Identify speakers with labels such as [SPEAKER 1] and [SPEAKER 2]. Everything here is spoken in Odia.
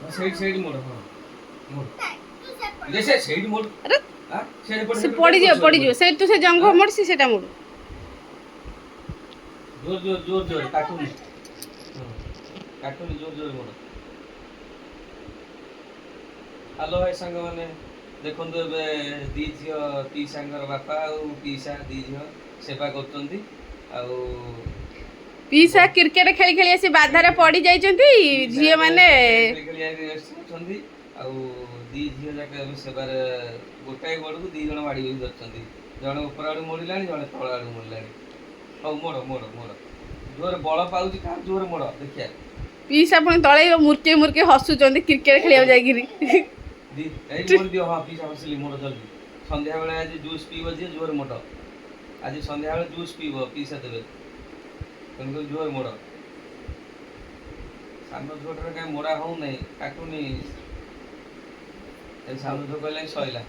[SPEAKER 1] ସେଇଠି ମୋଡ଼ ହଁ ମୋଡ଼ ଯେ ସେଇଠି ମୋଡ଼
[SPEAKER 2] ଆରେ
[SPEAKER 1] ସେଇଠି
[SPEAKER 2] ସେ ପଡ଼ିଯିବ ସେ ତୁ ସେ ଜଙ୍ଘ ମୋଡ଼ ସେଟା ମୋଡ଼।
[SPEAKER 1] ଜୋର କାଟୁନି କାଟୁନି ଜୋର ମୋଡ଼। ହ୍ୟାଲୋ ଭାଇ ସାଙ୍ଗମାନେ ଦେଖନ୍ତୁ ଏବେ ଦି ଝିଅ ପିଇସାଙ୍କର ବାପା ଆଉ ପିଇସା ଦି ଝିଅ ସେବା କରୁଛନ୍ତି ଆଉ
[SPEAKER 2] ପିଇସା କ୍ରିକେଟ ଖେଳି ଖେଳି ଆସି ବାଧାରେ ପଡ଼ି ଯାଇଛନ୍ତି ଝିଅ ମାନେ
[SPEAKER 1] ଅଛନ୍ତି ଆଉ ଦି ଝିଅ ଯାକ ଏବେ ସେବାରେ ଗୋଟାଏ ଗୋଡ଼କୁ ଦି ଜଣ ମାଡ଼ି ବସି ଧରିଛନ୍ତି। ଜଣେ ଉପର ଆଡ଼ୁ ମୋଡ଼ିଲାଣି ଜଣେ ତଳ ଆଡ଼ୁ ମୋଡ଼ିଲାଣି। ହଉ ମୋଡ଼ ଜୋରେ ବଳ ପାଉଛି କାହାର ଜୋରେ ମୋଡ଼ ଦେଖିଆ।
[SPEAKER 2] ପିଇସା ପୁଣି ତଳେ ମୁର୍କି ହସୁଛନ୍ତି କ୍ରିକେଟ ଖେଳିବାକୁ ଯାଇକିରି।
[SPEAKER 1] ଏଇଠି ମୋଡ଼ି ଦିଅ ହଁ ପିଇସା ହସିଲି ମୋଡ଼ ଜଲ୍ଦି। ସନ୍ଧ୍ୟାବେଳେ ଆଜି ଜୁସ୍ ପିଇବ ଯିଏ ଜୋରେ ମୋଡ଼। ଆଜି ସନ୍ଧ୍ୟାବେଳେ ଜୁସ୍ ପିଇବ ପିଇସା ଦେବେ ତେଣୁକରି ଜୋରେ ମୋଡ଼। ସାନ ଝୁଅଟାରେ କାହିଁ ମୋଡ଼ା ହଉନାହିଁ କାଟୁନି। ଏ ସାନ ଝୁଅ କହିଲାଣି ସଇଲା।